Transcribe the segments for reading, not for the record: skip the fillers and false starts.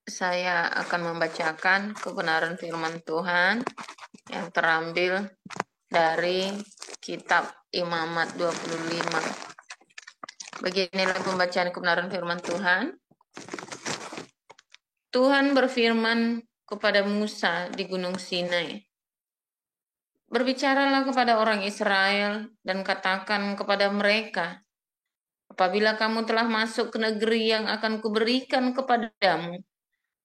Saya akan membacakan kebenaran firman Tuhan yang terambil dari kitab Imamat 25. Beginilah pembacaan kebenaran firman Tuhan. Tuhan berfirman kepada Musa di Gunung Sinai. Berbicaralah kepada orang Israel dan katakan kepada mereka, apabila kamu telah masuk ke negeri yang akan kuberikan kepadamu,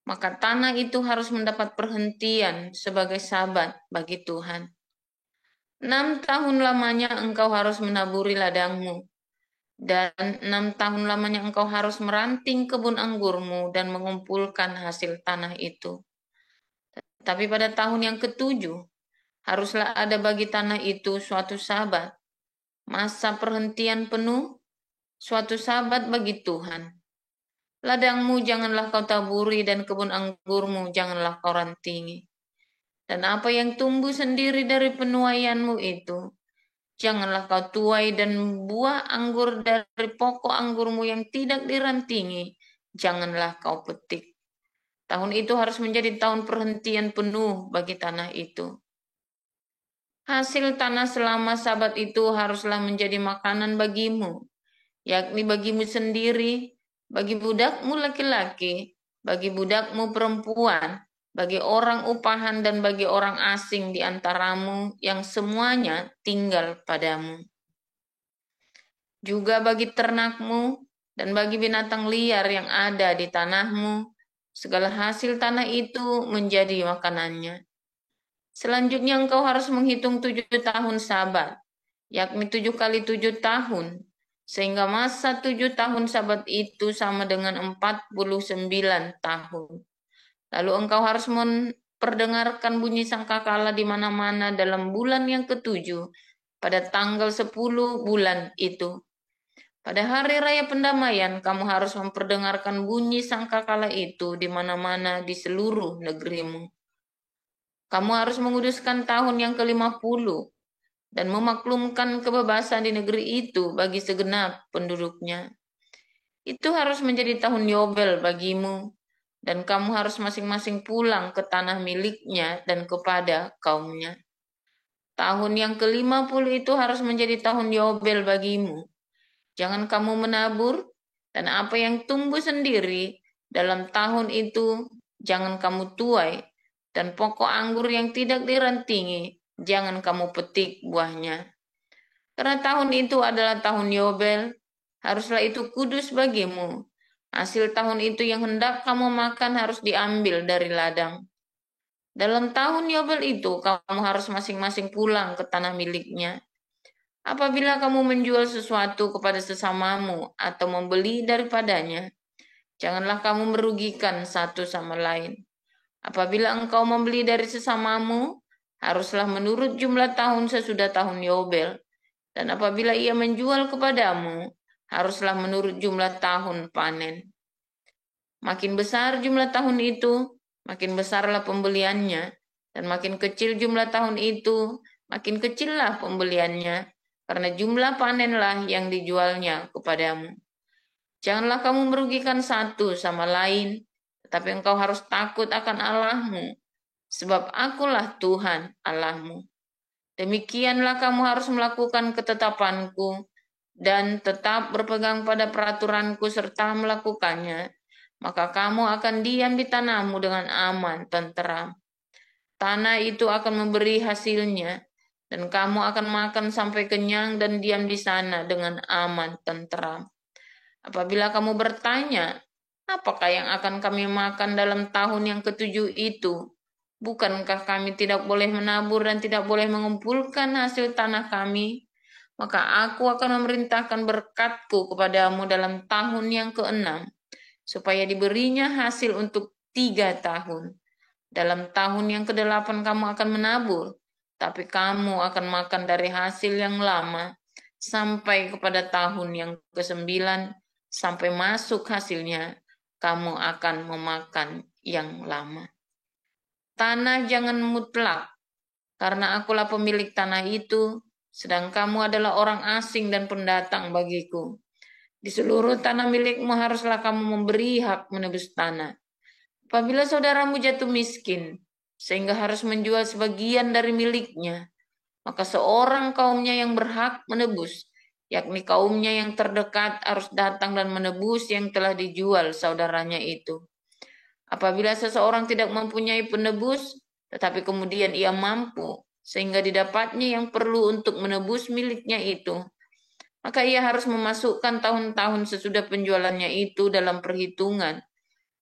maka tanah itu harus mendapat perhentian sebagai sabat bagi Tuhan. 6 tahun lamanya engkau harus menaburi ladangmu, dan 6 tahun lamanya engkau harus meranting kebun anggurmu dan mengumpulkan hasil tanah itu. Tapi pada tahun yang ketujuh, haruslah ada bagi tanah itu suatu sabat, masa perhentian penuh, suatu sabat bagi Tuhan. Ladangmu janganlah kau taburi dan kebun anggurmu janganlah kau rantingi. Dan apa yang tumbuh sendiri dari penuaianmu itu, janganlah kau tuai, dan buah anggur dari pokok anggurmu yang tidak dirantingi, janganlah kau petik. Tahun itu harus menjadi tahun perhentian penuh bagi tanah itu. Hasil tanah selama sabat itu haruslah menjadi makanan bagimu, yakni bagimu sendiri, bagi budakmu laki-laki, bagi budakmu perempuan, bagi orang upahan dan bagi orang asing di antaramu yang semuanya tinggal padamu. Juga bagi ternakmu dan bagi binatang liar yang ada di tanahmu, segala hasil tanah itu menjadi makanannya. Selanjutnya engkau harus menghitung 7 tahun sabat, yakni 7 kali 7 tahun, sehingga masa 7 tahun sabat itu sama dengan 49 tahun. Lalu engkau harus memperdengarkan bunyi sangkakala di mana-mana dalam bulan yang ketujuh, pada tanggal 10 bulan itu. Pada hari raya pendamaian, kamu harus memperdengarkan bunyi sangkakala itu di mana-mana di seluruh negerimu. Kamu harus menguduskan tahun yang ke-50 dan memaklumkan kebebasan di negeri itu bagi segenap penduduknya. Itu harus menjadi tahun Yobel bagimu, dan kamu harus masing-masing pulang ke tanah miliknya dan kepada kaumnya. Tahun yang ke-50 itu harus menjadi tahun Yobel bagimu. Jangan kamu menabur, dan apa yang tumbuh sendiri dalam tahun itu jangan kamu tuai, dan pokok anggur yang tidak dirantingi jangan kamu petik buahnya. Karena tahun itu adalah tahun Yobel, haruslah itu kudus bagimu. Hasil tahun itu yang hendak kamu makan harus diambil dari ladang. Dalam tahun Yobel itu kamu harus masing-masing pulang ke tanah miliknya. Apabila kamu menjual sesuatu kepada sesamamu atau membeli daripadanya, janganlah kamu merugikan satu sama lain. Apabila engkau membeli dari sesamamu, haruslah menurut jumlah tahun sesudah tahun Yobel. Dan apabila ia menjual kepadamu, haruslah menurut jumlah tahun panen. Makin besar jumlah tahun itu, makin besarlah pembeliannya. Dan makin kecil jumlah tahun itu, makin kecillah pembeliannya. Karena jumlah panenlah yang dijualnya kepadamu. Janganlah kamu merugikan satu sama lain, tetapi engkau harus takut akan Allahmu, sebab akulah Tuhan Allahmu. Demikianlah kamu harus melakukan ketetapanku dan tetap berpegang pada peraturanku serta melakukannya, maka kamu akan diam di tanahmu dengan aman, tenteram. Tanah itu akan memberi hasilnya, dan kamu akan makan sampai kenyang dan diam di sana dengan aman, tenteram. Apabila kamu bertanya, apakah yang akan kami makan dalam tahun yang ketujuh itu? Bukankah kami tidak boleh menabur dan tidak boleh mengumpulkan hasil tanah kami? Maka aku akan memerintahkan berkatku kepadamu dalam tahun yang ke-6, supaya diberinya hasil untuk 3 tahun. Dalam tahun yang ke-8 kamu akan menabur, tapi kamu akan makan dari hasil yang lama, sampai kepada tahun yang ke-9, sampai masuk hasilnya, kamu akan memakan yang lama. Tanah jangan mutlak, karena akulah pemilik tanah itu, sedang kamu adalah orang asing dan pendatang bagiku. Di seluruh tanah milikmu haruslah kamu memberi hak menebus tanah. Apabila saudaramu jatuh miskin, sehingga harus menjual sebagian dari miliknya, maka seorang kaumnya yang berhak menebus, yakni kaumnya yang terdekat harus datang dan menebus yang telah dijual saudaranya itu. Apabila seseorang tidak mempunyai penebus, tetapi kemudian ia mampu, sehingga didapatnya yang perlu untuk menebus miliknya itu, maka ia harus memasukkan tahun-tahun sesudah penjualannya itu dalam perhitungan,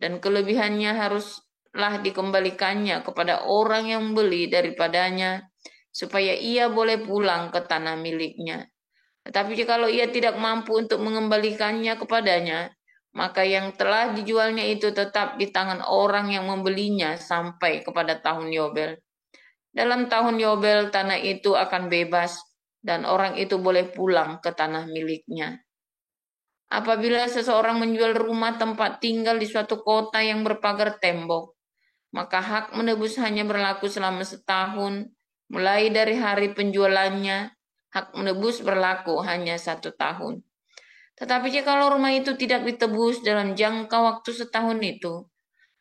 dan kelebihannya haruslah dikembalikannya kepada orang yang membeli daripadanya, supaya ia boleh pulang ke tanah miliknya. Tetapi jikalau ia tidak mampu untuk mengembalikannya kepadanya, maka yang telah dijualnya itu tetap di tangan orang yang membelinya sampai kepada tahun Yobel. Dalam tahun Yobel, tanah itu akan bebas, dan orang itu boleh pulang ke tanah miliknya. Apabila seseorang menjual rumah tempat tinggal di suatu kota yang berpagar tembok, maka hak menebus hanya berlaku selama setahun, mulai dari hari penjualannya. Hak menebus berlaku hanya 1 tahun. Tetapi jika rumah itu tidak ditebus dalam jangka waktu setahun itu,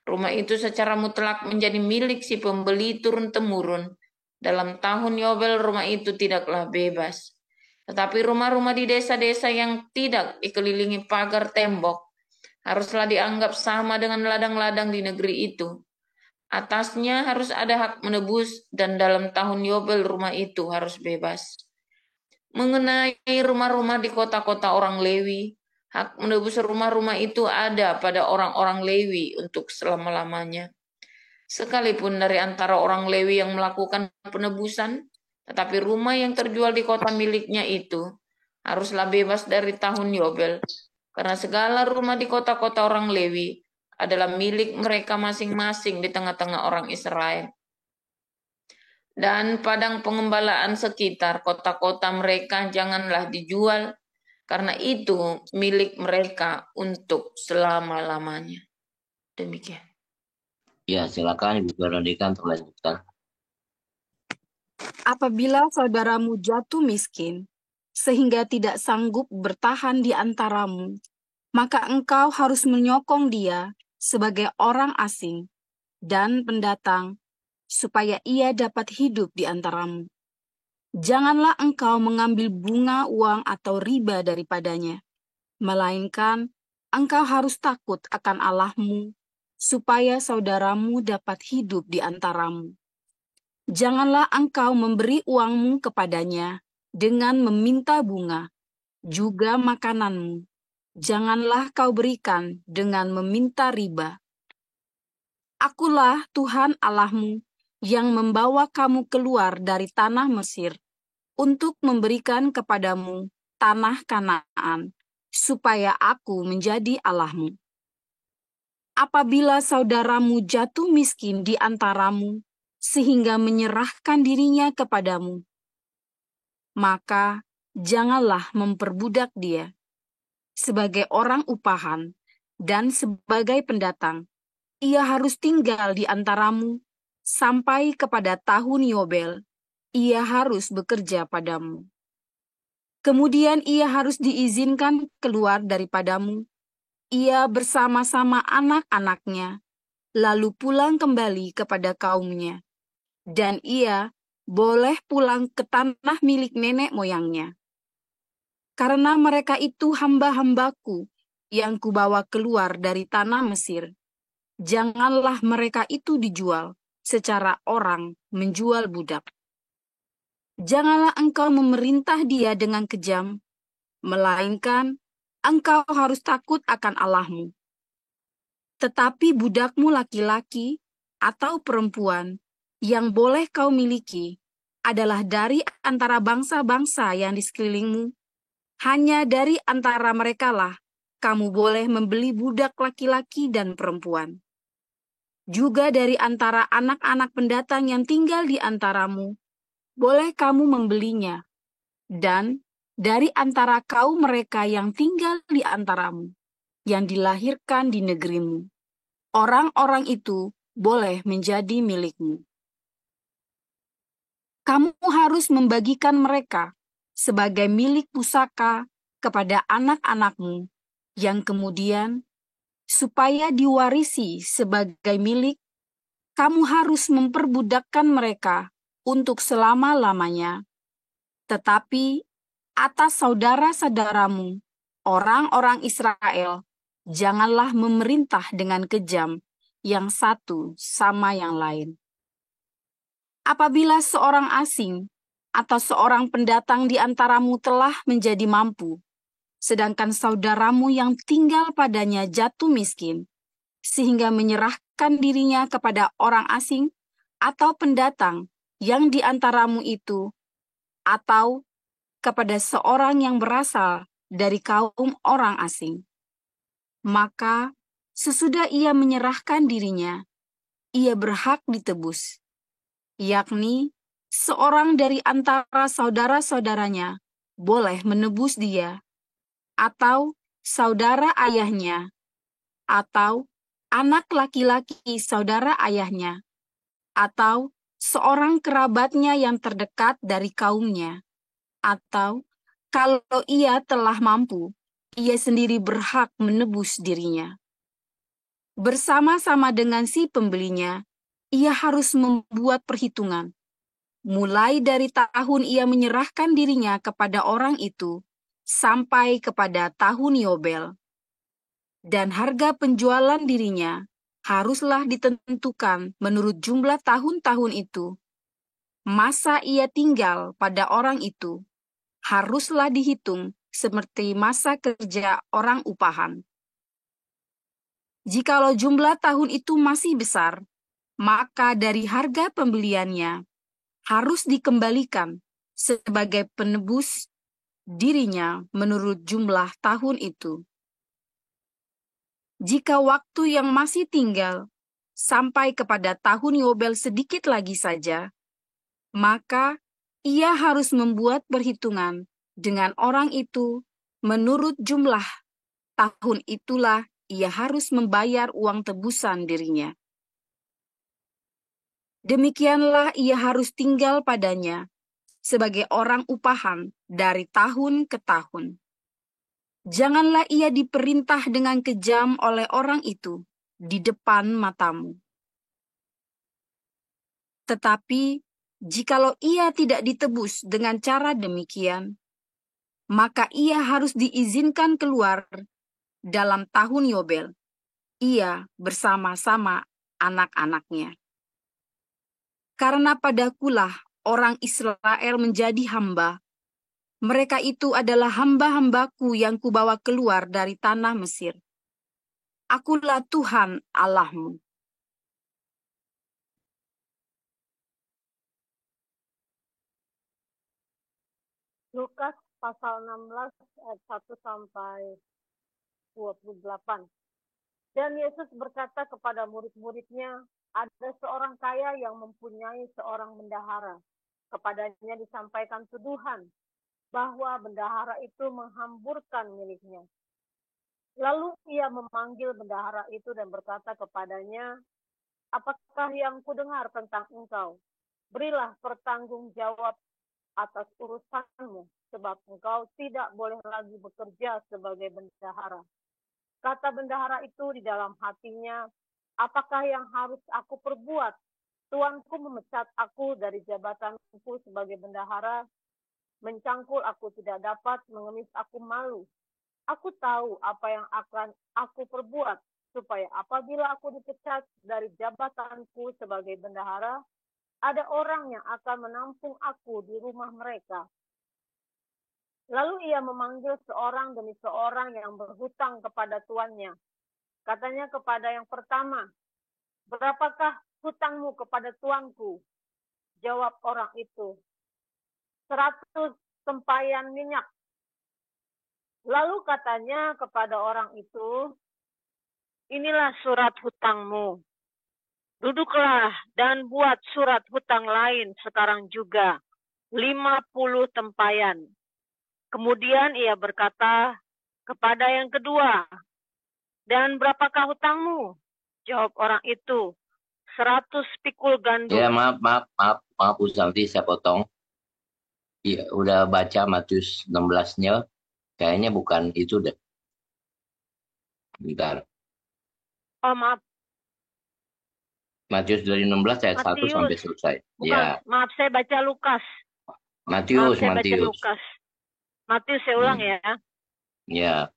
rumah itu secara mutlak menjadi milik si pembeli turun-temurun. Dalam tahun Yobel rumah itu tidaklah bebas. Tetapi rumah-rumah di desa-desa yang tidak dikelilingi pagar tembok haruslah dianggap sama dengan ladang-ladang di negeri itu. Atasnya harus ada hak menebus, dan dalam tahun Yobel rumah itu harus bebas. Mengenai rumah-rumah di kota-kota orang Lewi, hak menebus rumah-rumah itu ada pada orang-orang Lewi untuk selama-lamanya. Sekalipun dari antara orang Lewi yang melakukan penebusan, tetapi rumah yang terjual di kota miliknya itu haruslah bebas dari tahun Yobel, karena segala rumah di kota-kota orang Lewi adalah milik mereka masing-masing di tengah-tengah orang Israel. Dan padang pengembalaan sekitar kota-kota mereka janganlah dijual, karena itu milik mereka untuk selama-lamanya. Demikian. Ya, silakan Ibu Veronica untuk lanjutkan. Apabila saudaramu jatuh miskin, sehingga tidak sanggup bertahan di antaramu, maka engkau harus menyokong dia sebagai orang asing dan pendatang, supaya ia dapat hidup di antaramu. Janganlah engkau mengambil bunga, uang, atau riba daripadanya, melainkan engkau harus takut akan Allahmu, supaya saudaramu dapat hidup di antaramu. Janganlah engkau memberi uangmu kepadanya dengan meminta bunga, juga makananmu. Janganlah kau berikan dengan meminta riba. Akulah Tuhan Allahmu yang membawa kamu keluar dari tanah Mesir untuk memberikan kepadamu tanah Kanaan, supaya aku menjadi Allahmu. Apabila saudaramu jatuh miskin di antaramu, sehingga menyerahkan dirinya kepadamu, maka janganlah memperbudak dia sebagai orang upahan dan sebagai pendatang. Ia harus tinggal di antaramu sampai kepada tahun Yobel. Ia harus bekerja padamu. Kemudian ia harus diizinkan keluar daripadamu. Ia bersama-sama anak-anaknya, lalu pulang kembali kepada kaumnya. Dan ia boleh pulang ke tanah milik nenek moyangnya. Karena mereka itu hamba-hambaku yang kubawa keluar dari tanah Mesir. Janganlah mereka itu dijual secara orang menjual budak. Janganlah engkau memerintah dia dengan kejam, melainkan engkau harus takut akan Allahmu. Tetapi budakmu laki-laki atau perempuan yang boleh kau miliki adalah dari antara bangsa-bangsa yang di sekelilingmu. Hanya dari antara merekalah kamu boleh membeli budak laki-laki dan perempuan. Juga dari antara anak-anak pendatang yang tinggal di antaramu, boleh kamu membelinya. Dan dari antara kaum mereka yang tinggal di antaramu, yang dilahirkan di negerimu, orang-orang itu boleh menjadi milikmu. Kamu harus membagikan mereka sebagai milik pusaka kepada anak-anakmu, yang kemudian supaya diwarisi sebagai milik, kamu harus memperbudakkan mereka untuk selama-lamanya. Tetapi atas saudara-saudaramu, orang-orang Israel, janganlah memerintah dengan kejam yang satu sama yang lain. Apabila seorang asing atau seorang pendatang di antaramu telah menjadi mampu, sedangkan saudaramu yang tinggal padanya jatuh miskin, sehingga menyerahkan dirinya kepada orang asing atau pendatang yang di antaramu itu, atau kepada seorang yang berasal dari kaum orang asing. Maka sesudah ia menyerahkan dirinya, ia berhak ditebus, yakni seorang dari antara saudara-saudaranya boleh menebus dia, atau saudara ayahnya, atau anak laki-laki saudara ayahnya, atau seorang kerabatnya yang terdekat dari kaumnya, atau kalau ia telah mampu, ia sendiri berhak menebus dirinya. Bersama-sama dengan si pembelinya, ia harus membuat perhitungan. Mulai dari tahun ia menyerahkan dirinya kepada orang itu, sampai kepada tahun Yobel. Dan harga penjualan dirinya haruslah ditentukan menurut jumlah tahun-tahun itu. Masa ia tinggal pada orang itu haruslah dihitung seperti masa kerja orang upahan. Jikalau jumlah tahun itu masih besar, maka dari harga pembeliannya harus dikembalikan sebagai penebus dirinya menurut jumlah tahun itu. Jika waktu yang masih tinggal sampai kepada tahun Yobel sedikit lagi saja, maka ia harus membuat perhitungan dengan orang itu menurut jumlah tahun itulah ia harus membayar uang tebusan dirinya. Demikianlah ia harus tinggal padanya sebagai orang upahan dari tahun ke tahun. Janganlah ia diperintah dengan kejam oleh orang itu di depan matamu. Tetapi jikalau ia tidak ditebus dengan cara demikian, maka ia harus diizinkan keluar dalam tahun Yobel, ia bersama-sama anak-anaknya. Karena padakulah orang Israel menjadi hamba. Mereka itu adalah hamba-hambaku yang kubawa keluar dari tanah Mesir. Akulah Tuhan Allahmu. Lukas pasal 16 ayat 1 sampai 28. Dan Yesus berkata kepada murid-muridnya, ada seorang kaya yang mempunyai seorang bendahara. Kepadanya disampaikan tuduhan bahwa bendahara itu menghamburkan miliknya. Lalu ia memanggil bendahara itu dan berkata kepadanya, apakah yang kudengar tentang engkau? Berilah pertanggungjawab atas urusanmu, sebab engkau tidak boleh lagi bekerja sebagai bendahara. Kata bendahara itu di dalam hatinya, apakah yang harus aku perbuat? Tuanku memecat aku dari jabatanku sebagai bendahara, mencangkul aku tidak dapat, mengemis aku malu. Aku tahu apa yang akan aku perbuat, supaya apabila aku dipecat dari jabatanku sebagai bendahara, ada orang yang akan menampung aku di rumah mereka. Lalu ia memanggil seorang demi seorang yang berhutang kepada tuannya. Katanya kepada yang pertama, berapakah hutangmu kepada tuanku? Jawab orang itu, 100 tempayan minyak. Lalu katanya kepada orang itu, inilah surat hutangmu. Duduklah dan buat surat hutang lain sekarang juga, 50 tempayan. Kemudian ia berkata kepada yang kedua, dan berapakah hutangmu? Jawab orang itu, 100 pikul gandum. Ya, maaf Bu Santi, saya potong. Ya, udah baca Matius 16-nya, kayaknya bukan itu deh. Bentar. Oh, maaf. Matius dari 16 ayat 1 Matius. sampai selesai. Bukan, Ya, maaf, saya baca Lukas. Matius, Saya baca Matius. Lukas. Matius, saya ulang ya. Ya,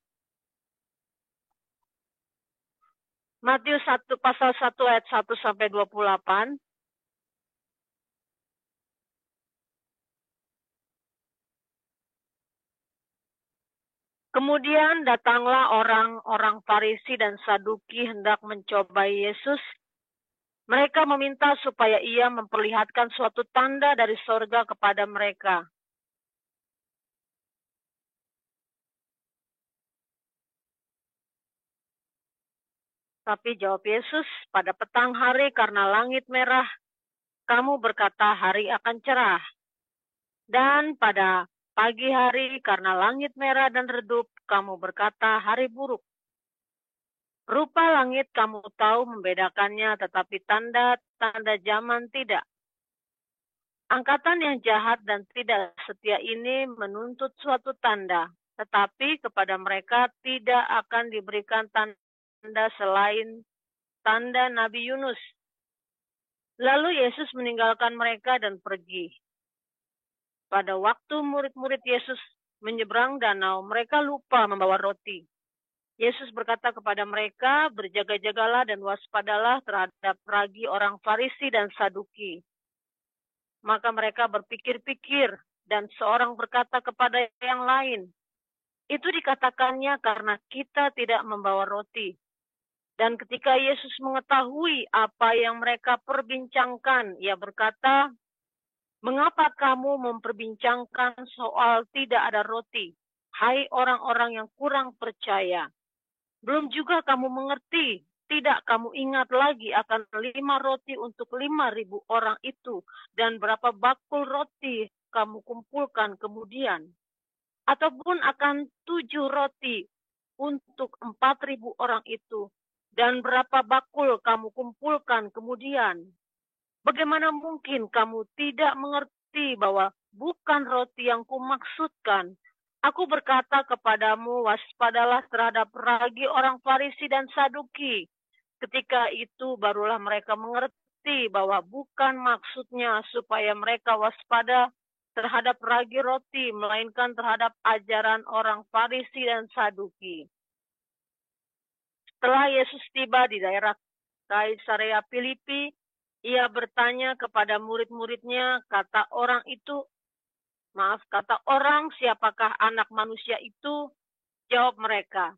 Matius 1, pasal 1 ayat 1 sampai 28. Kemudian datanglah orang-orang Farisi dan Saduki hendak mencobai Yesus. Mereka meminta supaya ia memperlihatkan suatu tanda dari sorga kepada mereka. Tapi jawab Yesus, pada petang hari karena langit merah, kamu berkata hari akan cerah. Dan pada pagi hari karena langit merah dan redup, kamu berkata hari buruk. Rupa langit kamu tahu membedakannya, tetapi tanda-tanda zaman tidak. Angkatan yang jahat dan tidak setia ini menuntut suatu tanda, tetapi kepada mereka tidak akan diberikan tanda selain tanda Nabi Yunus. Lalu Yesus meninggalkan mereka dan pergi. Pada waktu murid-murid Yesus menyeberang danau, mereka lupa membawa roti. Yesus berkata kepada mereka, berjaga-jagalah dan waspadalah terhadap ragi orang Farisi dan Saduki. Maka mereka berpikir-pikir, dan seorang berkata kepada yang lain, itu dikatakannya karena kita tidak membawa roti. Dan ketika Yesus mengetahui apa yang mereka perbincangkan, ia berkata, mengapa kamu memperbincangkan soal tidak ada roti? Hai orang-orang yang kurang percaya. Belum juga kamu mengerti, tidak kamu ingat lagi akan 5 roti untuk 5.000 orang itu, dan berapa bakul roti kamu kumpulkan kemudian. Ataupun akan 7 roti untuk 4.000 orang itu, dan berapa bakul kamu kumpulkan kemudian. Bagaimana mungkin kamu tidak mengerti bahwa bukan roti yang kumaksudkan? Aku berkata kepadamu, waspadalah terhadap ragi orang Farisi dan Saduki. Ketika itu barulah mereka mengerti bahwa bukan maksudnya supaya mereka waspada terhadap ragi roti, melainkan terhadap ajaran orang Farisi dan Saduki. Setelah Yesus tiba di daerah Kaisarea Filipi, ia bertanya kepada murid-muridnya, kata orang, siapakah anak manusia itu? Jawab mereka,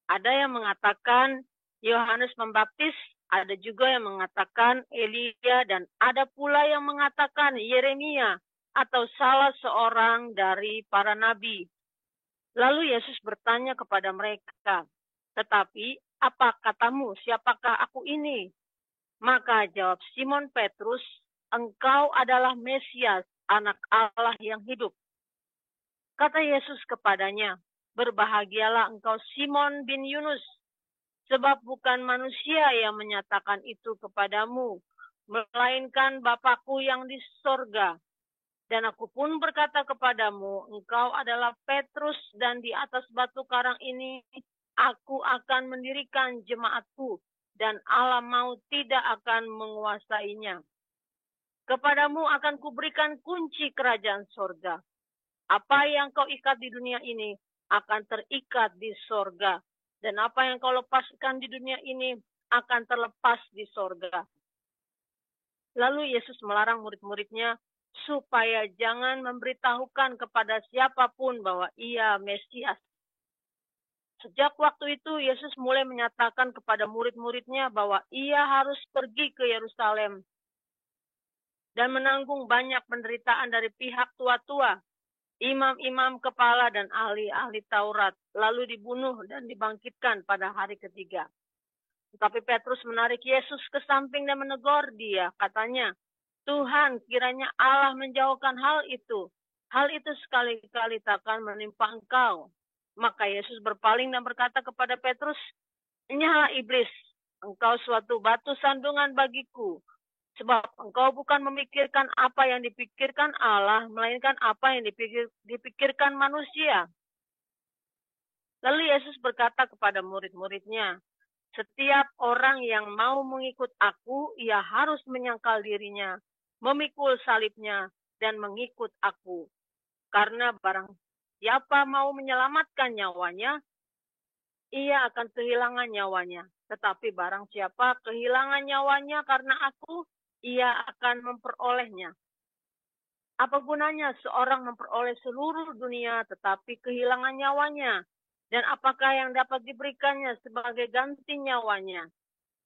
ada yang mengatakan Yohanes Pembaptis, ada juga yang mengatakan Elia, dan ada pula yang mengatakan Yeremia atau salah seorang dari para nabi. Lalu Yesus bertanya kepada mereka, tetapi apa katamu, siapakah aku ini? Maka jawab Simon Petrus, engkau adalah Mesias, anak Allah yang hidup. Kata Yesus kepadanya, berbahagialah engkau Simon bin Yunus, sebab bukan manusia yang menyatakan itu kepadamu, melainkan Bapa-Ku yang di sorga. Dan aku pun berkata kepadamu, engkau adalah Petrus, dan di atas batu karang ini aku akan mendirikan jemaatku, dan alam maut tidak akan menguasainya. Kepadamu akan kuberikan kunci kerajaan sorga. Apa yang kau ikat di dunia ini akan terikat di sorga, dan apa yang kau lepaskan di dunia ini akan terlepas di sorga. Lalu Yesus melarang murid-muridnya supaya jangan memberitahukan kepada siapapun bahwa ia Mesias. Sejak waktu itu Yesus mulai menyatakan kepada murid-muridnya bahwa ia harus pergi ke Yerusalem dan menanggung banyak penderitaan dari pihak tua-tua, imam-imam kepala dan ahli-ahli Taurat, lalu dibunuh dan dibangkitkan pada hari ketiga. Tetapi Petrus menarik Yesus ke samping dan menegur dia, katanya, Tuhan, kiranya Allah menjauhkan hal itu. Hal itu sekali-kali takkan menimpa engkau. Maka Yesus berpaling dan berkata kepada Petrus, Nyala iblis, engkau suatu batu sandungan bagiku. Sebab engkau bukan memikirkan apa yang dipikirkan Allah, melainkan apa yang dipikirkan manusia. Lalu Yesus berkata kepada murid-muridnya, Setiap orang yang mau mengikut aku, ia harus menyangkal dirinya, memikul salibnya, dan mengikut aku. Karena barang siapa mau menyelamatkan nyawanya, ia akan kehilangan nyawanya. Tetapi barang siapa kehilangan nyawanya karena aku, ia akan memperolehnya. Apa gunanya seorang memperoleh seluruh dunia tetapi kehilangan nyawanya? Dan apakah yang dapat diberikannya sebagai ganti nyawanya?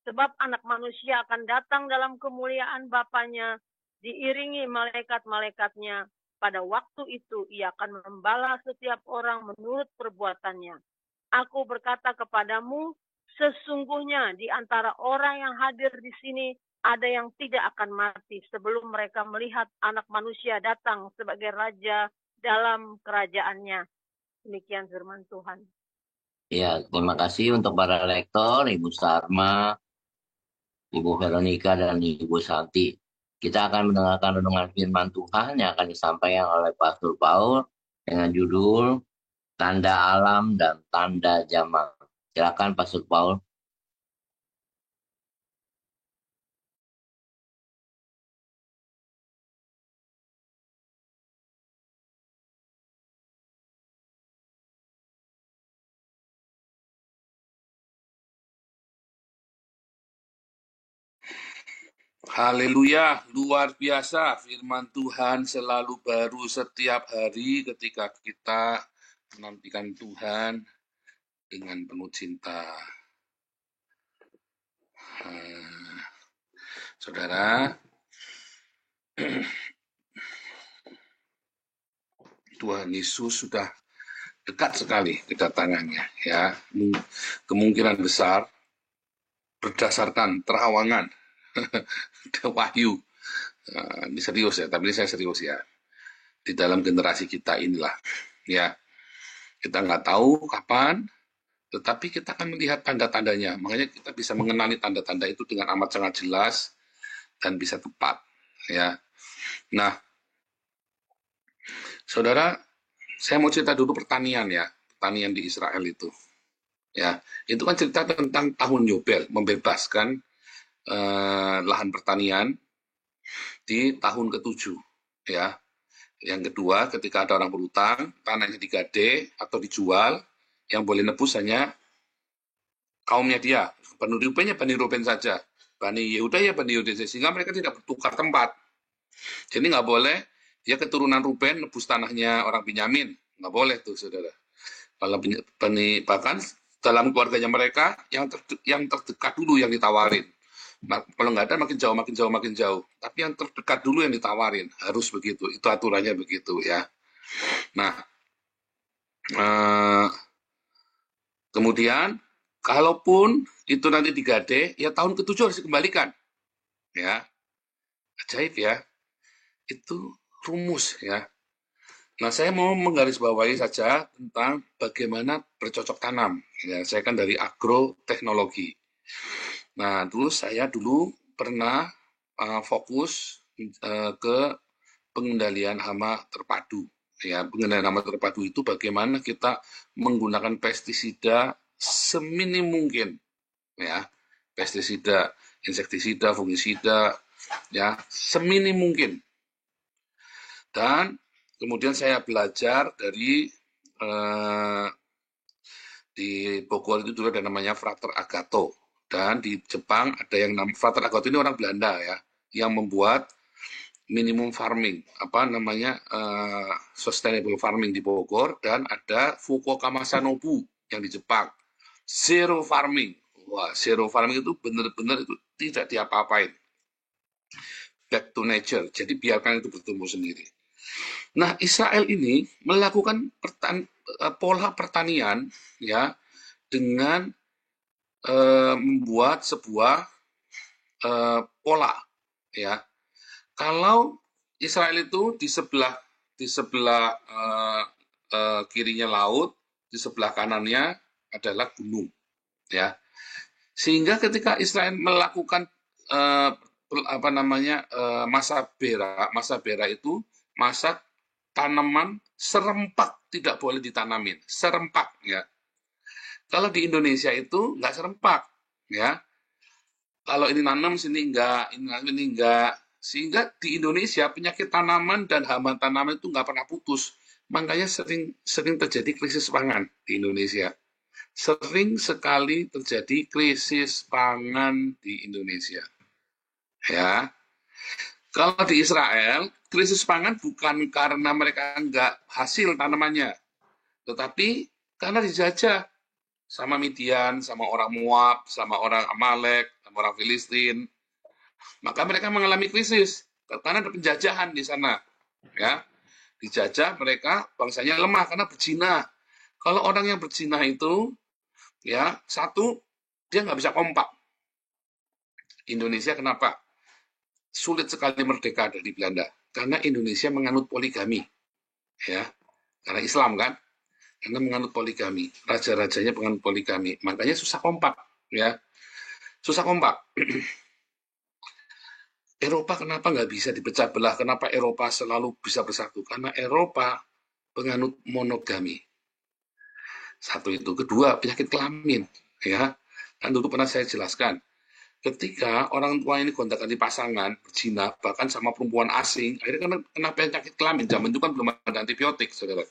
Sebab anak manusia akan datang dalam kemuliaan Bapanya, diiringi malaikat-malaikatnya. Pada waktu itu ia akan membalas setiap orang menurut perbuatannya. Aku berkata kepadamu, sesungguhnya di antara orang yang hadir di sini ada yang tidak akan mati sebelum mereka melihat Anak Manusia datang sebagai Raja dalam kerajaannya. Demikian firman Tuhan. Ya, terima kasih untuk para lektor, Ibu Sarma, Ibu Veronica, dan Ibu Santi. Kita akan mendengarkan renungan firman Tuhan yang akan disampaikan oleh Pastor Paul dengan judul Tanda Alam dan Tanda Zaman. Silakan Pastor Paul. Haleluya, luar biasa firman Tuhan selalu baru setiap hari ketika kita menantikan Tuhan dengan penuh cinta. Saudara, Tuhan Yesus sudah dekat sekali kedatangannya, ya. Kemungkinan besar berdasarkan terawangan Wahyu. Ini serius ya, tapi ini saya serius ya. Di dalam generasi kita inilah, ya. Kita nggak tahu kapan, tetapi kita akan melihat tanda-tandanya. Makanya kita bisa mengenali tanda-tanda itu dengan amat sangat jelas dan bisa tepat, ya. Nah, saudara, saya mau cerita dulu pertanian ya, pertanian di Israel itu. Ya, itu kan cerita tentang tahun Yobel, membebaskan lahan pertanian di tahun ke-7, ya. Yang kedua, ketika ada orang berutang, tanahnya digade atau dijual, yang boleh nebus hanya kaumnya dia, Bani Ruben saja, Bani Yehuda ya Bani Yehuda, sehingga mereka tidak bertukar tempat. Jadi nggak boleh dia keturunan Ruben nebus tanahnya orang Binyamin, nggak boleh tuh saudara. Bahkan dalam keluarganya mereka yang terdekat dulu yang ditawarin. Kalau nggak ada makin jauh. Tapi yang terdekat dulu yang ditawarin, harus begitu. Itu aturannya begitu ya. Nah, kemudian kalaupun itu nanti digade, ya tahun ke-7 harus dikembalikan. Ya, ajaib ya. Itu rumus ya. Nah, saya mau menggarisbawahi saja tentang bagaimana bercocok tanam. Ya, saya kan dari agroteknologi. Nah, saya dulu pernah fokus ke pengendalian hama terpadu. Ya, pengendalian hama terpadu itu bagaimana kita menggunakan pestisida seminim mungkin. Ya, pestisida, insektisida, fungisida, ya, seminim mungkin. Dan kemudian saya belajar dari di Bogor itu dulu ada namanya Frater Agato. Dan di Jepang ada yang namanya Frater Agato, ini orang Belanda ya, yang membuat minimum farming, sustainable farming di Bogor, dan ada Fukuoka Masanobu yang di Jepang, zero farming. Wah, zero farming itu benar-benar itu tidak diapa-apain, back to nature, jadi biarkan itu bertumbuh sendiri. Nah, Israel ini melakukan pola pertanian ya dengan membuat sebuah pola ya. Kalau Israel itu di sebelah kirinya laut, di sebelah kanannya adalah gunung ya. Sehingga ketika Israel melakukan masa bera itu masa tanaman serempak tidak boleh ditanamin, serempak ya. Kalau di Indonesia itu nggak serempak, ya. Kalau ini nanam, sini enggak, ini enggak. Sehingga di Indonesia penyakit tanaman dan hama tanaman itu nggak pernah putus. Makanya sering terjadi krisis pangan di Indonesia. Sering sekali terjadi krisis pangan di Indonesia. Ya, kalau di Israel, krisis pangan bukan karena mereka nggak hasil tanamannya, tetapi karena dijajah sama Midian, sama orang Moab, sama orang Amalek, sama orang Filistin. Maka mereka mengalami krisis karena ada penjajahan di sana. Ya, dijajah, mereka bangsanya lemah karena berzina. Kalau orang yang berzina itu, ya, satu, dia nggak bisa kompak. Indonesia kenapa sulit sekali merdeka dari Belanda? Karena Indonesia menganut poligami, ya, karena Islam kan, karena menganut poligami, raja-rajanya menganut poligami, makanya susah kompak, ya, susah kompak. Eropa kenapa nggak bisa dipecah belah? Kenapa Eropa selalu bisa bersatu? Karena Eropa penganut monogami. Satu itu. Kedua, penyakit kelamin, ya, kan dulu pernah saya jelaskan. Ketika orang tua ini gonta-ganti pasangan, berzina, bahkan sama perempuan asing, akhirnya kena penyakit kelamin. Zaman itu kan belum ada antibiotik, saudara.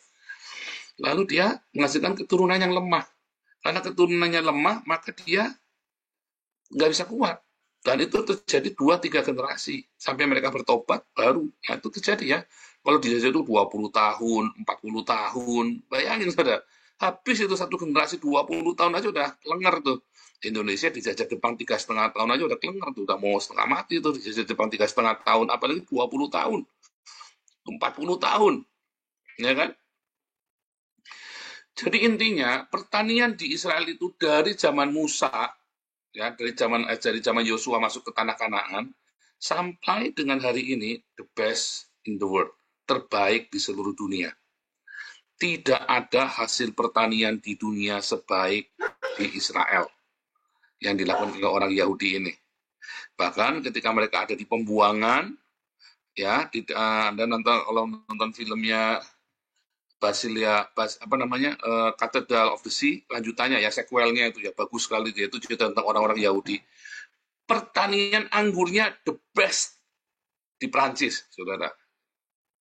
Lalu dia menghasilkan keturunan yang lemah. Karena keturunannya lemah, maka dia nggak bisa kuat. Dan itu terjadi 2-3 generasi. Sampai mereka bertobat, baru. Ya, itu terjadi ya. Kalau dijajah itu 20 tahun, 40 tahun. Bayangin, saudara. Habis itu satu generasi 20 tahun aja udah lenger tuh. Indonesia dijajah Jepang 3,5 tahun aja udah kelenger tuh, udah mau setengah mati tuh dijajah Jepang 3,5 tahun, apalagi 20 tahun, 40 tahun, ya kan? Jadi intinya pertanian di Israel itu dari zaman Musa, ya, dari zaman Yosua masuk ke tanah Kanaan sampai dengan hari ini the best in the world, terbaik di seluruh dunia. Tidak ada hasil pertanian di dunia sebaik di Israel yang dilakukan oleh orang Yahudi ini. Bahkan ketika mereka ada di pembuangan, ya, Anda nonton filmnya Cathedral of the Sea, lanjutannya ya, sequelnya itu ya, bagus sekali, dia itu cerita tentang orang-orang Yahudi. Pertanian anggurnya the best di Prancis, saudara.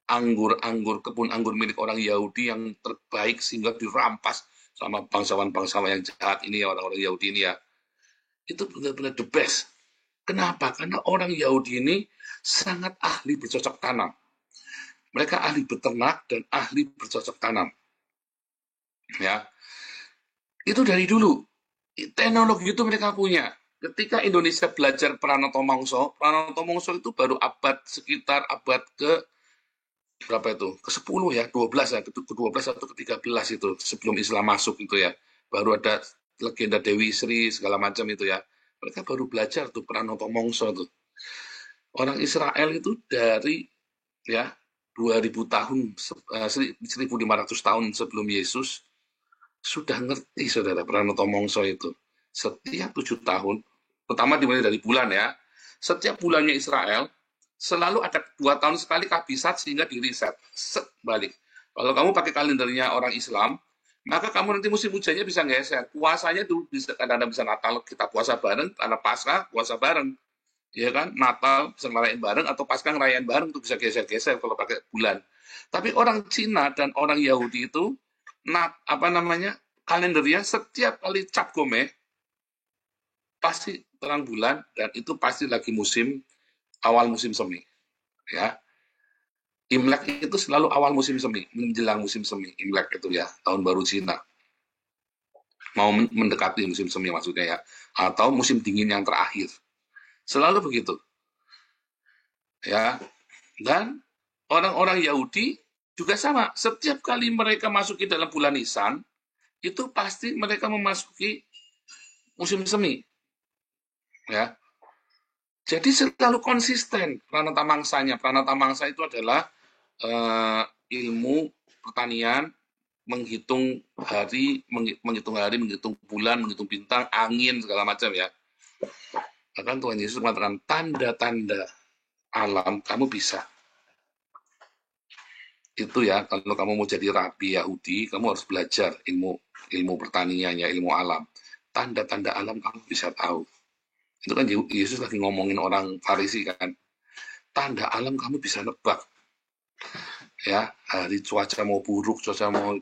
Kebun anggur milik orang Yahudi yang terbaik sehingga dirampas sama bangsawan-bangsawan yang jahat ini, orang-orang Yahudi ini ya. Itu benar-benar the best. Kenapa? Karena orang Yahudi ini sangat ahli bercocok tanam. Mereka ahli beternak dan ahli bercocok tanam. Ya, itu dari dulu. Teknologi itu mereka punya. Ketika Indonesia belajar Pranoto Mongso itu baru sekitar abad ke berapa itu? Ke-10 ya, 12 ya, ke-12 atau ke-13 itu sebelum Islam masuk itu ya. Baru ada legenda Dewi Sri segala macam itu ya. Mereka baru belajar tuh Pranoto Mongso tuh. Orang Israel itu dari ya 2000 tahun 1500 tahun sebelum Yesus sudah ngerti, saudara, Pranoto Mongso itu. Setiap 7 tahun, pertama dimulai dari bulan ya. Setiap bulannya Israel selalu ada 2 tahun sekali kabisat sehingga di reset balik. Kalau kamu pakai kalendernya orang Islam, maka kamu nanti musim hujannya bisa geser. Puasanya dulu kadang-kadang bisa Natal kita puasa bareng, karena Paskah puasa bareng, ya kan? Natal bisa ngerayain bareng atau Paskah ngerayain bareng, tuh bisa geser-geser kalau pakai bulan. Tapi orang Cina dan orang Yahudi itu kalendernya setiap kali Cap Gomeh pasti terang bulan dan itu pasti lagi awal musim semi, ya. Imlek itu selalu awal musim semi, menjelang musim semi. Imlek itu ya, tahun baru Cina. Mau mendekati musim semi maksudnya ya, atau musim dingin yang terakhir. Selalu begitu. Ya. Dan orang-orang Yahudi juga sama. Setiap kali mereka masuki dalam bulan Nisan, itu pasti mereka memasuki musim semi. Ya. Jadi selalu konsisten Pranata Mangsanya. Pranata Mangsa itu adalah ilmu pertanian, menghitung hari, menghitung bulan, menghitung bintang, angin, segala macam ya. Bahkan Tuhan Yesus mengatakan tanda-tanda alam kamu bisa. Itu ya, kalau kamu mau jadi rabi Yahudi, kamu harus belajar ilmu pertaniannya, ilmu alam. tanda-tanda alam kamu bisa tahu. Itu kan Yesus lagi ngomongin orang Farisi kan. Tanda alam kamu bisa nebak. Ya, hari cuaca mau buruk, cuaca mau...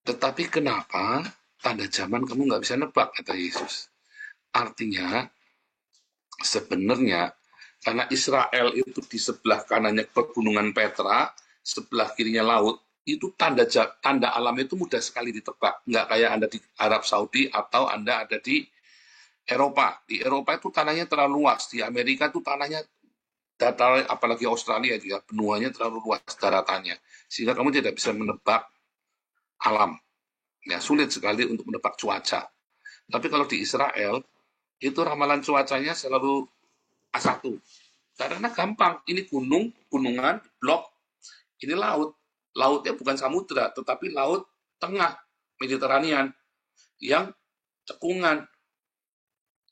Tetapi kenapa tanda zaman kamu nggak bisa nebak, kata Yesus. Artinya, sebenarnya, karena Israel itu di sebelah kanannya pegunungan Petra, sebelah kirinya laut, itu tanda alam itu mudah sekali ditebak. Nggak kayak Anda di Arab Saudi atau Anda ada di Eropa. Di Eropa itu tanahnya terlalu luas. Di Amerika itu tanahnya datar, apalagi Australia juga benuanya terlalu luas daratannya, sehingga kamu tidak bisa menebak alam. Ya, sulit sekali untuk menebak cuaca. Tapi kalau di Israel itu ramalan cuacanya selalu A1. Karena gampang, ini gunungan, blok, ini laut. Lautnya bukan samudra, tetapi laut tengah Mediterranean yang cekungan,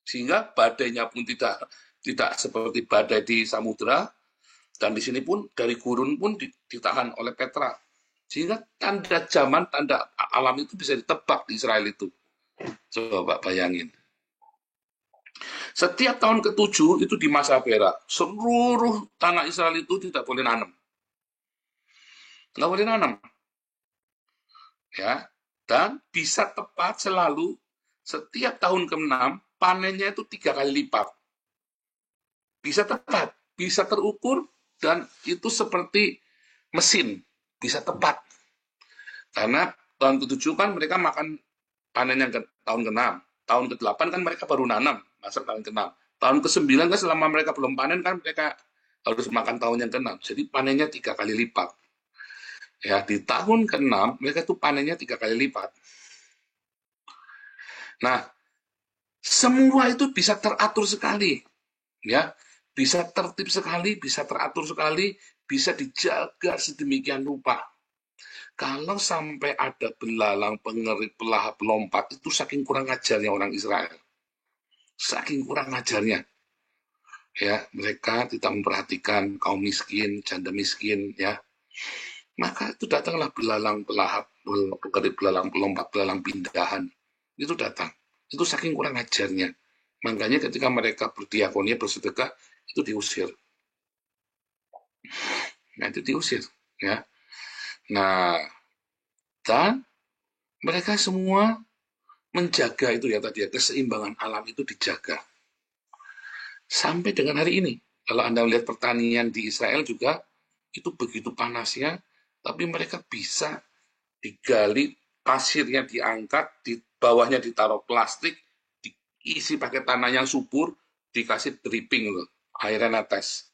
sehingga badainya pun tidak seperti badai di samudra, dan di sini pun dari gurun pun ditahan oleh Petra, sehingga tanda zaman, tanda alam itu bisa ditebak di Israel itu. Coba bayangin. Setiap tahun ke-7 itu di masa perak, seluruh tanah Israel itu tidak boleh nanam. Nggak boleh nanam. Ya, dan bisa tepat selalu setiap tahun ke-6 panennya itu 3 kali lipat. Bisa tepat, bisa terukur, dan itu seperti mesin, bisa tepat. Karena tahun ke-7 kan mereka makan panen yang tahun ke-6. Tahun ke-8 kan mereka baru nanam, masuk tahun ke-6. Tahun ke-9 kan selama mereka belum panen kan mereka harus makan tahun yang ke-6. Jadi panennya 3 kali lipat. Ya, di tahun ke-6 mereka tuh panennya 3 kali lipat. Nah, semua itu bisa teratur sekali. Ya, bisa tertib sekali, bisa teratur sekali, bisa dijaga sedemikian rupa. Kalau sampai ada belalang, pengerit, pelahap, pelompat, itu saking kurang ajarnya orang Israel. Saking kurang ajarnya. Ya, mereka tidak memperhatikan kaum miskin, janda miskin, ya. Maka itu datanglah belalang, pelahap, pengerit, belalang, pelompat, belalang pindahan. Itu datang. Itu saking kurang ajarnya. Makanya ketika mereka berdiakonia, bersedekah, itu diusir. Nah, itu diusir. Ya. Nah, dan mereka semua menjaga itu ya tadi ya, keseimbangan alam itu dijaga. Sampai dengan hari ini. Kalau Anda melihat pertanian di Israel juga, itu begitu panasnya, tapi mereka bisa digali, pasirnya diangkat, di bawahnya ditaruh plastik, diisi pakai tanah yang subur, dikasih dripping loh, airnya netes.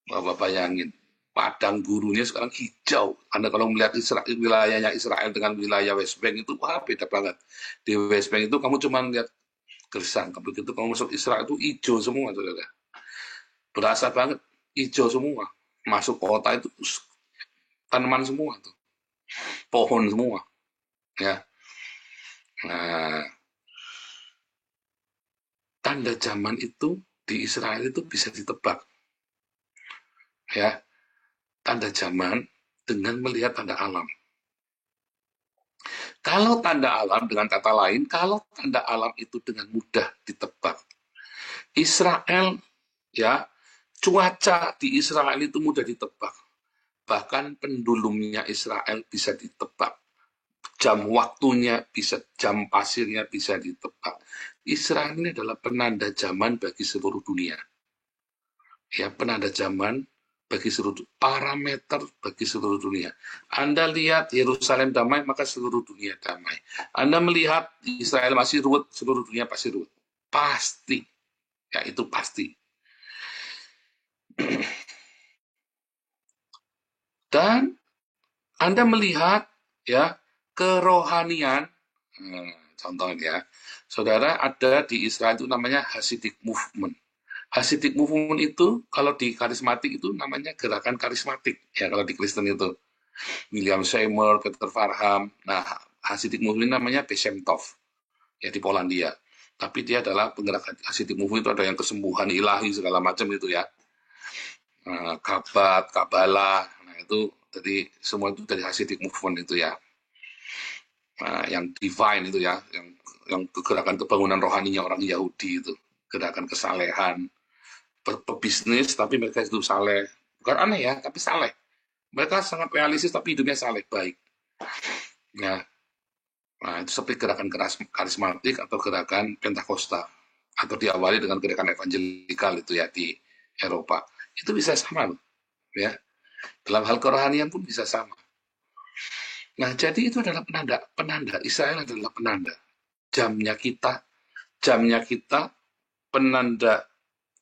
Bapak bayangin, padang gurunya sekarang hijau. Anda kalau melihat wilayahnya Israel dengan wilayah West Bank itu, wah beda banget. Di West Bank itu kamu cuma lihat gersang, begitu kamu masuk Israel itu hijau semua, saudara. Berasa banget, hijau semua. Masuk kota itu tanaman semua tuh, pohon semua, ya. Nah, tanda zaman itu di Israel itu bisa ditebak, ya. Tanda zaman dengan melihat tanda alam. Kalau tanda alam, dengan kata lain, kalau tanda alam itu dengan mudah ditebak, Israel, ya, cuaca di Israel itu mudah ditebak. Bahkan pendulumnya Israel bisa ditebak. Jam waktunya bisa, jam pasirnya bisa ditebak. Israel ini adalah penanda zaman bagi seluruh dunia. Ya, penanda zaman bagi seluruh parameter bagi seluruh dunia. Anda lihat Yerusalem damai, maka seluruh dunia damai. Anda melihat Israel masih ruwet, seluruh dunia pasti ruwet. Pasti. Ya, itu pasti. Dan Anda melihat ya kerohanian, contohnya, saudara, ada di Israel itu namanya Hasidic Movement. Hasidic Movement itu kalau di karismatik itu namanya gerakan karismatik, ya kalau di Kristen itu William Seymour, Peter Farham. Nah, Hasidic Movement namanya Beshem Tov, ya di Polandia. Tapi dia adalah penggerak Hasidic Movement itu ada yang kesembuhan ilahi segala macam itu ya. Kabat, Kabbalah, nah itu jadi semua itu dari Hasidic Movement itu ya. Nah, yang divine itu ya, yang yang gerakan kebangunan rohaninya orang Yahudi itu, gerakan kesalehan, pebisnis tapi mereka hidup saleh. Bukan aneh ya, tapi saleh. Mereka sangat realistis tapi hidupnya saleh, baik. Ya, nah, itu seperti gerakan karismatik atau gerakan Pentakosta, atau diawali dengan gerakan evangelikal itu ya di Eropa. Itu bisa sama loh, ya. Dalam hal kerohanian pun bisa sama. Nah, jadi itu adalah penanda. Israel adalah penanda. Jamnya kita, penanda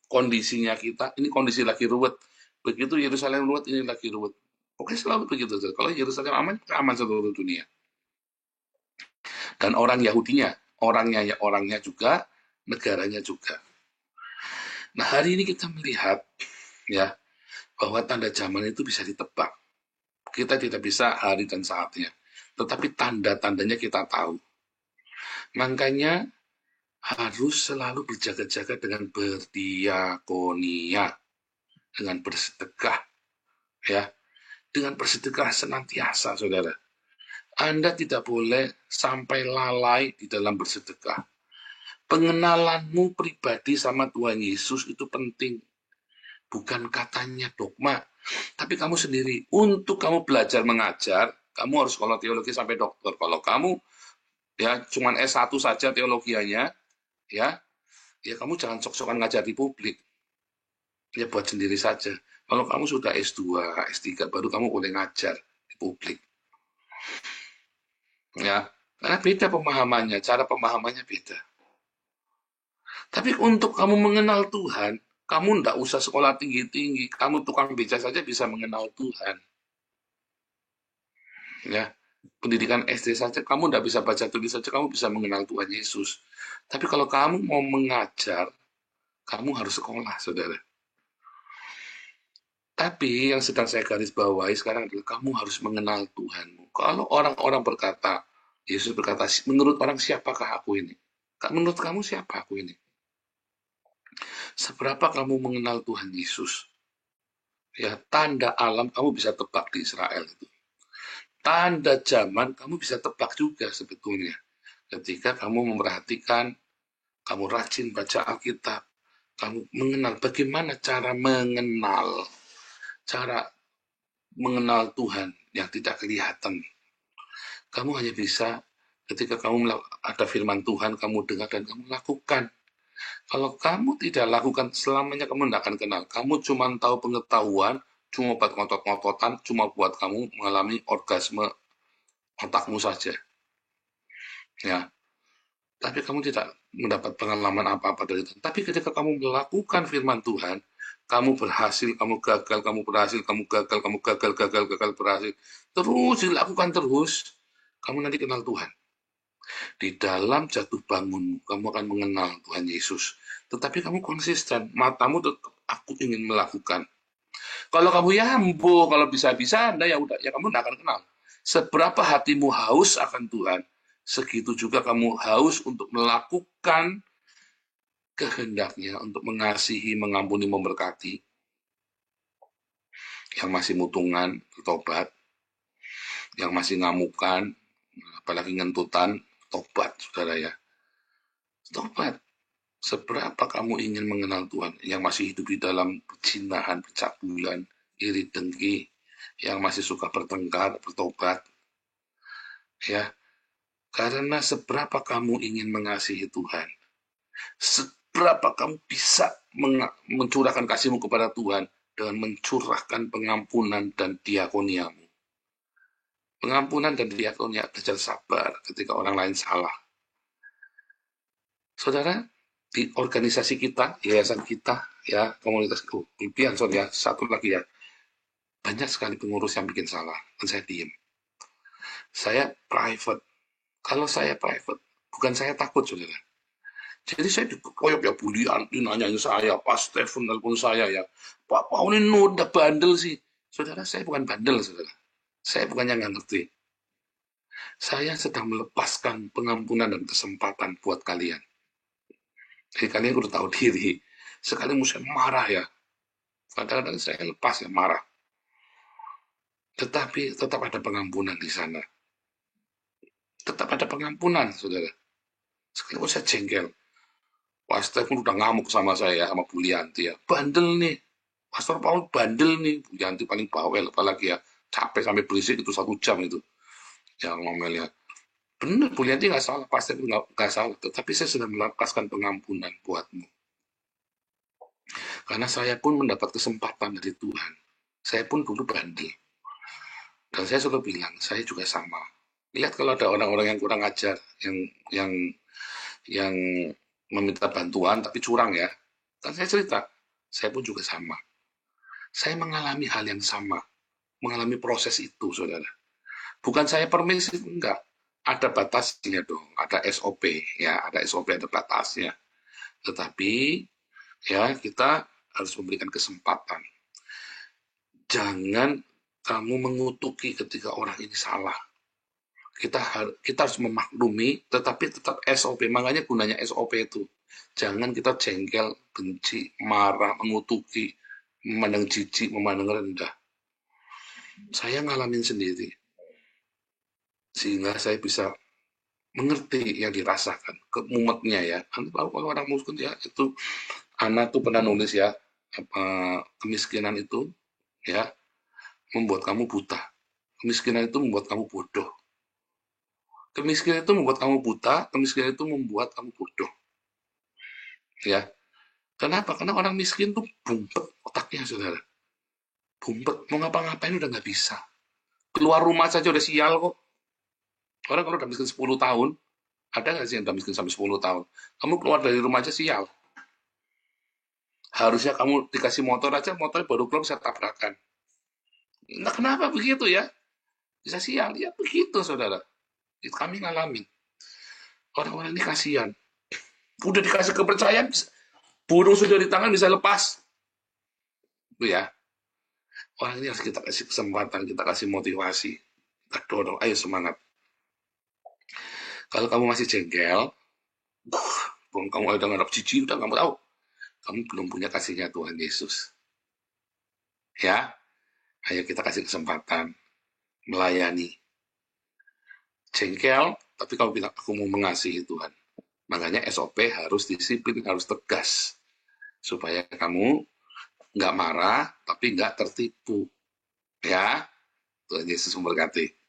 kondisinya kita. Ini kondisi lagi ruwet. Begitu Yerusalem ruwet, ini lagi ruwet. Oke, selalu begitu. Kalau Yerusalem aman, aman seluruh dunia. Dan orang Yahudinya, orangnya juga, negaranya juga. Nah, hari ini kita melihat ya bahwa tanda zaman itu bisa ditebak. Kita tidak bisa hari dan saatnya, tetapi tanda-tandanya kita tahu. Makanya harus selalu berjaga-jaga dengan berdiakonia, dengan bersedekah, ya, dengan bersedekah senantiasa, saudara. Anda tidak boleh sampai lalai di dalam bersedekah. Pengenalanmu pribadi sama Tuhan Yesus itu penting. Bukan katanya dogma, tapi kamu sendiri. Untuk kamu belajar mengajar, kamu harus sekolah teologi sampai doktor. Kalau kamu ya cuman S1 saja teologianya, ya kamu jangan sok-sokan ngajar di publik. Ya buat sendiri saja. Kalau kamu sudah S2, S3, baru kamu boleh ngajar di publik. Ya, karena beda pemahamannya, cara pemahamannya beda. Tapi untuk kamu mengenal Tuhan, kamu tidak usah sekolah tinggi-tinggi. Kamu tukang beca saja bisa mengenal Tuhan. Ya, pendidikan SD saja, kamu tidak bisa baca tulis saja, kamu bisa mengenal Tuhan Yesus. Tapi kalau kamu mau mengajar, kamu harus sekolah, saudara. Tapi yang sedang saya garis bawahi sekarang adalah kamu harus mengenal Tuhanmu. Kalau orang-orang berkata, Yesus berkata, menurut orang siapakah aku ini? Menurut kamu siapa aku ini? Seberapa kamu mengenal Tuhan Yesus? Ya, tanda alam kamu bisa tebak di Israel itu. Tanda zaman kamu bisa tebak juga sebetulnya. Ketika kamu memperhatikan, kamu rajin baca Alkitab, kamu mengenal bagaimana cara mengenal Tuhan yang tidak kelihatan. Kamu hanya bisa ketika kamu ada firman Tuhan, kamu dengar dan kamu lakukan. Kalau kamu tidak lakukan, selamanya kamu tidak akan kenal. Kamu cuma tahu pengetahuan, cuma buat ngotot-ngototan, cuma buat kamu mengalami orgasme otakmu saja. Ya, tapi kamu tidak mendapat pengalaman apa-apa dari itu. Tapi ketika kamu melakukan firman Tuhan, kamu berhasil, kamu gagal, kamu berhasil, kamu gagal, kamu gagal, berhasil. Terus dilakukan terus, kamu nanti kenal Tuhan. Di dalam jatuh bangunmu, kamu akan mengenal Tuhan Yesus. Tetapi kamu konsisten, matamu tetap, aku ingin melakukan. Kalau kamu yambo, kalau bisa-bisa Anda ya udah, ya kamu tidak akan kenal. Seberapa hatimu haus akan Tuhan, segitu juga kamu haus untuk melakukan kehendaknya, untuk mengasihi, mengampuni, memberkati. Yang masih mutungan, bertobat. Yang masih ngamukan, apalagi ngentutan, tobat, saudara ya. Tobat. Seberapa kamu ingin mengenal Tuhan, yang masih hidup di dalam perjinahan, percabulan, iri dengki, yang masih suka bertengkar, bertobat. Ya. Karena seberapa kamu ingin mengasihi Tuhan, seberapa kamu bisa mencurahkan kasihmu kepada Tuhan dengan mencurahkan pengampunan dan diakoniamu. Pengampunan dan diakonia, belajar sabar ketika orang lain salah. Saudara, di organisasi kita, yayasan kita, ya komunitas satu lagi ya, banyak sekali pengurus yang bikin salah, dan saya diem. Saya private. Kalau saya private, bukan saya takut, saudara. Jadi saya dikoyok ya, bulian, nanyain saya, Pak Stephen telepon saya ya, Pak ini udah bandel sih. Saudara, saya bukan bandel, saudara. Saya bukannya nggak ngerti. Saya sedang melepaskan pengampunan dan kesempatan buat kalian. Jadi kalian udah tahu diri. Sekali saya marah ya. Kadang-kadang saya lepas ya, marah. Tetapi tetap ada pengampunan di sana. Tetap ada pengampunan, saudara. Sekali saya jengkel. Pastor pun udah ngamuk sama saya, sama Bu Lianti ya. Bandel nih. Pastor Paul bandel nih. Bu Lianti paling bawel, apalagi ya. Capek sampai berisik itu 1 jam itu. Yang ngomelnya. Benar, Bu Lianti nggak salah. Pastor itu nggak salah. Tetapi saya sudah melepaskan pengampunan buatmu. Karena saya pun mendapat kesempatan dari Tuhan. Saya pun dulu bandel. Dan saya selalu bilang, saya juga sama. Lihat kalau ada orang-orang yang kurang ajar, yang meminta bantuan tapi curang ya. Dan saya cerita, saya pun juga sama. Saya mengalami hal yang sama, mengalami proses itu, saudara. Bukan saya permisif, enggak. Ada batasnya dong, ada SOP, ya, ada SOP, ada batasnya. Tetapi, ya, kita harus memberikan kesempatan. Jangan kamu mengutuki ketika orang ini salah. Kita harus memaklumi, tetapi tetap SOP. Makanya gunanya SOP itu. Jangan kita jengkel, benci, marah, mengutuki, memandang jijik, memandang rendah. Saya ngalamin sendiri. Sehingga saya bisa mengerti yang dirasakan. Mumetnya ya. Kalau orang miskin ya, itu Ana tuh pernah nulis ya, kemiskinan itu ya membuat kamu buta. Kemiskinan itu membuat kamu bodoh. Kemiskinan itu membuat kamu buta, kemiskinan itu membuat kamu bodoh. Ya. Kenapa? Karena orang miskin tuh bumpet otaknya, saudara. Bumpet. Mau ngapa-ngapain udah nggak bisa. Keluar rumah saja udah sial kok. Orang kalau udah miskin 10 tahun, ada nggak sih yang udah miskin sampai 10 tahun? Kamu keluar dari rumah aja sial. Harusnya kamu dikasih motor aja, motornya baru keluar bisa tabrakan. Nah, kenapa begitu ya? Bisa sial. Ya begitu, saudara. Itu kami ngalamin. Orang-orang ini kasihan. Udah dikasih kepercayaan, burung sudah di tangan bisa lepas. Itu ya. Orang ini harus kita kasih kesempatan, kita kasih motivasi. Kita dorong, ayo semangat. Kalau kamu masih jengkel, kamu udah ngadap jijik, udah kamu tahu. Kamu belum punya kasihnya Tuhan Yesus. Ya, ayo kita kasih kesempatan melayani. Jengkel, tapi kamu bilang, aku mau mengasihi Tuhan. Makanya SOP harus disiplin, harus tegas. Supaya kamu nggak marah, tapi nggak tertipu. Ya, Tuhan Yesus memberkati.